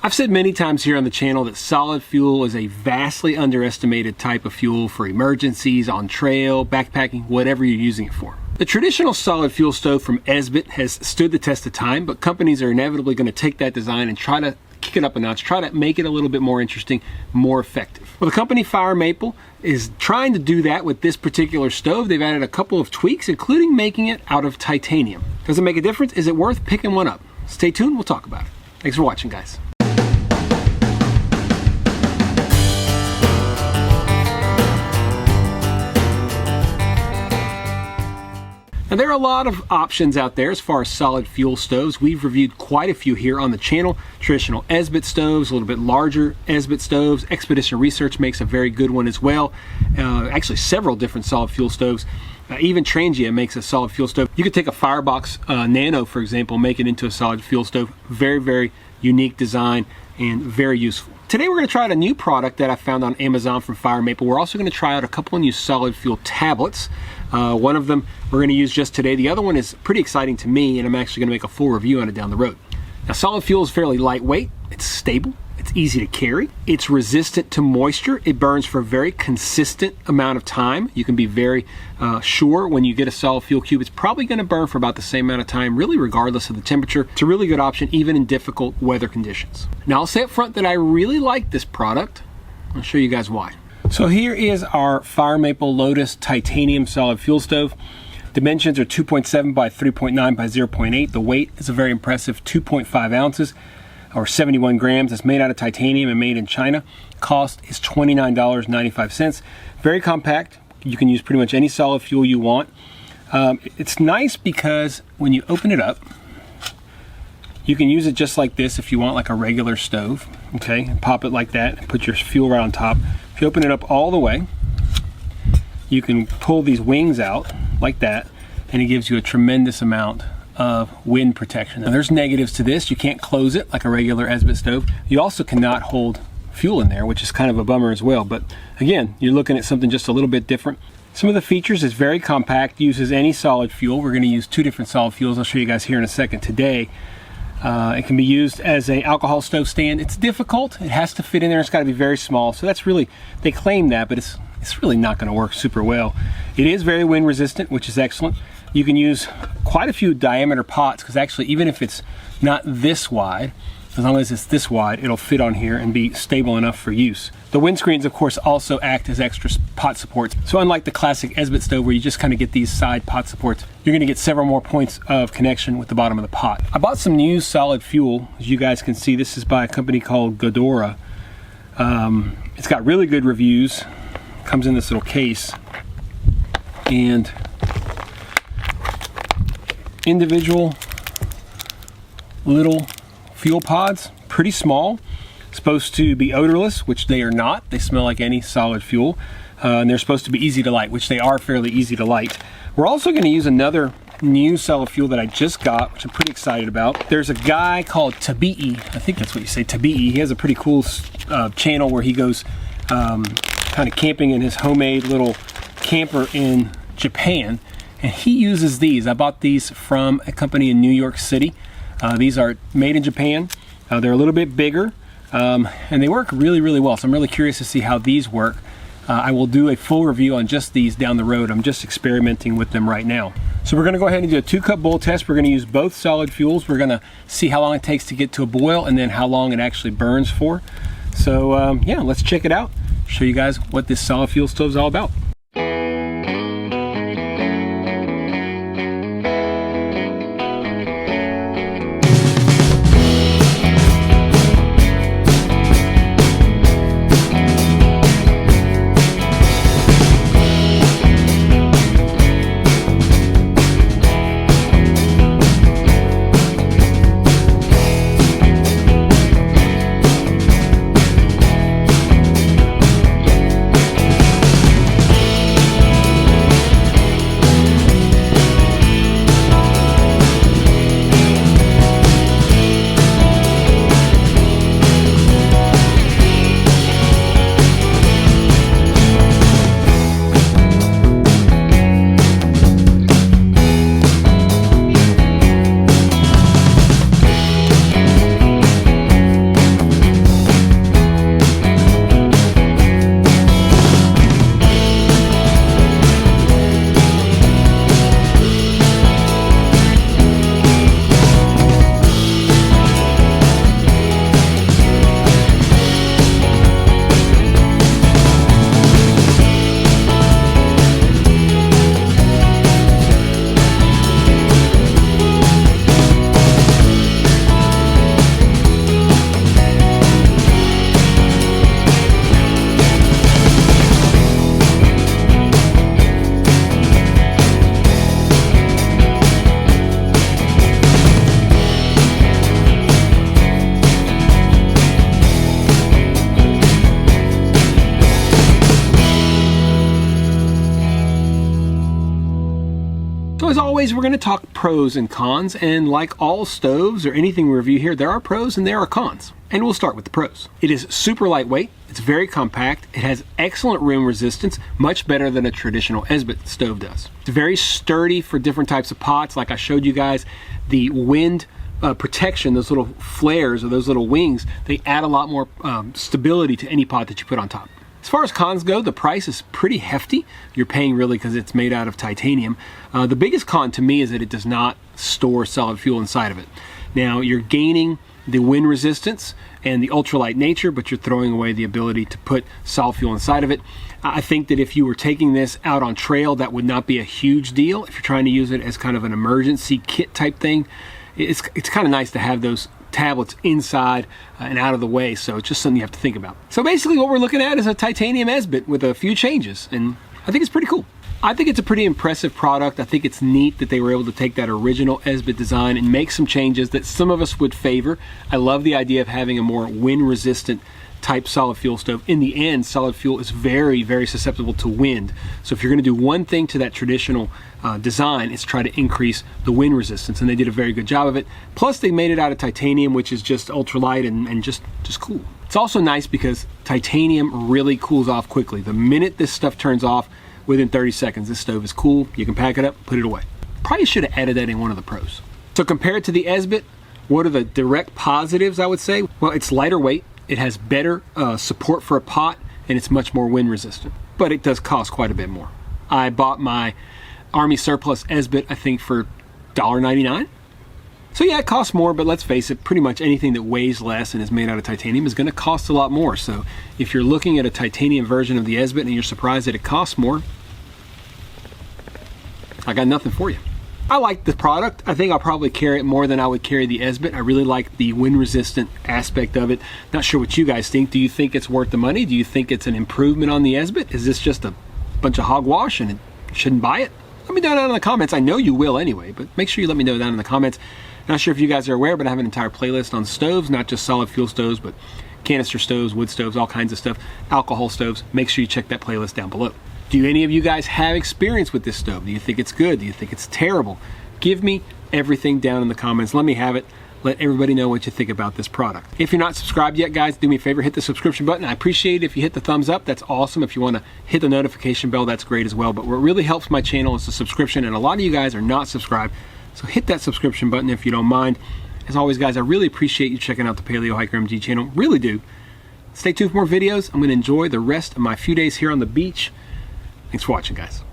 I've said many times here on the channel that solid fuel is a vastly underestimated type of fuel for emergencies, on trail, backpacking, whatever you're using it for. The traditional solid fuel stove from Esbit has stood the test of time, but companies are inevitably going to take that design and try to kick it up a notch, try to make it a little bit more interesting, more effective. Well, the company Fire Maple is trying to do that with this particular stove. They've added a couple of tweaks, including making it out of titanium. Does it make a difference? Is it worth picking one up? Stay tuned, we'll talk about it. Thanks for watching, guys. Now, there are a lot of options out there as far as solid fuel stoves. We've reviewed quite a few here on the channel. Traditional Esbit stoves, a little bit larger Esbit stoves. Expedition Research makes a very good one as well. Actually, several different solid fuel stoves. Even Trangia makes a solid fuel stove. You could take a Firebox Nano, for example, make it into a solid fuel stove. Very, very unique design and very useful. Today we're going to try out a new product that I found on Amazon from Fire Maple. We're also going to try out a couple of new solid fuel tablets. One of them we're going to use just today. The other one is pretty exciting to me, and I'm actually going to make a full review on it down the road. Now, solid fuel is fairly lightweight, it's stable, it's easy to carry, it's resistant to moisture, it burns for a very consistent amount of time. You can be very sure when you get a solid fuel cube, it's probably going to burn for about the same amount of time, really regardless of the temperature. It's a really good option, even in difficult weather conditions. Now, I'll say up front that I really like this product. I'll show you guys why. So here is our Fire Maple Lotus titanium solid fuel stove. Dimensions are 2.7 by 3.9 by 0.8. The weight is a very impressive 2.5 ounces or 71 grams. It's made out of titanium and made in China. Cost is $29.95. Very compact. You can use pretty much any solid fuel you want. It's nice because when you open it up, you can use it just like this if you want, like a regular stove. Okay, pop it like that and put your fuel right on top. If you open it up all the way, you can pull these wings out like that, and it gives you a tremendous amount of wind protection. Now, there's negatives to this. You can't close it like a regular Esbit stove. You also cannot hold fuel in there, which is kind of a bummer as well. But again, you're looking at something just a little bit different. Some of the features is very compact, uses any solid fuel. We're going to use two different solid fuels. I'll show you guys here in a second today. It can be used as an alcohol stove stand. It's difficult. It has to fit in there. It's got to be very small. So that's really, they claim that, but it's really not going to work super well. It is very wind resistant, which is excellent. You can use quite a few diameter pots, because actually even if it's not this wide, as long as it's this wide, it'll fit on here and be stable enough for use. The windscreens, of course, also act as extra pot supports. So unlike the classic Esbit stove where you just kind of get these side pot supports, you're going to get several more points of connection with the bottom of the pot. I bought some new solid fuel. As you guys can see, this is by a company called Godora. It's got really good reviews. Comes in this little case, and individual little fuel pods, pretty small, supposed to be odorless, which they are not. They smell like any solid fuel, and they're supposed to be easy to light, which they are fairly easy to light. We're also going to use another new solid fuel that I just got, which I'm pretty excited about. There's a guy called Tabii, I think that's what you say, Tabii. He has a pretty cool channel where he goes kind of camping in his homemade little camper in Japan, and he uses these. I bought these from a company in New York City. These are made in Japan. They're a little bit bigger, and they work really, really well. So I'm really curious to see how these work. I will do a full review on just these down the road. I'm just experimenting with them right now. So we're going to go ahead and do a 2-cup boil test. We're going to use both solid fuels. We're going to see how long it takes to get to a boil, and then how long it actually burns for. So yeah, let's check it out. Show you guys what this solid fuel stove is all about. as always, we're going to talk pros and cons, and like all stoves or anything we review here, there are pros and there are cons. And we'll start with the pros. It is super lightweight, it's very compact, it has excellent room resistance, much better than a traditional esbit stove does. It's very sturdy for different types of pots, like I showed you guys. The wind protection, those little flares or those little wings, they add a lot more stability to any pot that you put on top. As far as cons go, the price is pretty hefty. You're paying really because it's made out of titanium. The biggest con to me is that it does not store solid fuel inside of it. Now, you're gaining the wind resistance and the ultralight nature, but you're throwing away the ability to put solid fuel inside of it. I think that if you were taking this out on trail, that would not be a huge deal. If you're trying to use it as kind of an emergency kit type thing, it's kind of nice to have those tablets inside and out of the way, so it's just something you have to think about. So basically what we're looking at is a titanium esbit with a few changes, and I think it's pretty cool. I think it's a pretty impressive product. I think it's neat that they were able to take that original esbit design and make some changes that some of us would favor. I love the idea of having a more wind resistant type solid fuel stove. In the end, solid fuel is very, very susceptible to wind. So if you're going to do one thing to that traditional design, it's try to increase the wind resistance, and they did a very good job of it. Plus, they made it out of titanium, which is just ultralight and just cool. It's also nice because titanium really cools off quickly. The minute this stuff turns off, within 30 seconds, this stove is cool. You can pack it up, put it away. Probably should have added that in one of the pros. So compared to the esbit, what are the direct positives, I would say? Well, it's lighter weight. It has better support for a pot, and it's much more wind resistant, but it does cost quite a bit more. I bought my Army Surplus esbit, I think, for $1.99. So yeah, it costs more, but let's face it, pretty much anything that weighs less and is made out of titanium is going to cost a lot more. So if you're looking at a titanium version of the esbit and you're surprised that it costs more, I got nothing for you. I like the product. I think I'll probably carry it more than I would carry the esbit. I really like the wind resistant aspect of it. Not sure what you guys think. Do you think it's worth the money? Do you think it's an improvement on the esbit? Is this just a bunch of hogwash and it shouldn't buy it? Let me know down in the comments. I know you will anyway, but make sure you let me know down in the comments. Not sure if you guys are aware, but I have an entire playlist on stoves, not just solid fuel stoves, but canister stoves, wood stoves, all kinds of stuff, alcohol stoves. Make sure you check that playlist down below. Do any of you guys have experience with this stove? Do you think it's good? Do you think it's terrible? Give me everything down in the comments. Let me have it. Let everybody know what you think about this product. If you're not subscribed yet, guys, do me a favor, hit the subscription button. I appreciate it if you hit the thumbs up. That's awesome. If you want to hit the notification bell, that's great as well. But what really helps my channel is the subscription, and a lot of you guys are not subscribed. So hit that subscription button if you don't mind. As always, guys, I really appreciate you checking out the Paleo Hiker MG channel. Really do. Stay tuned for more videos. I'm going to enjoy the rest of my few days here on the beach. Thanks for watching, guys.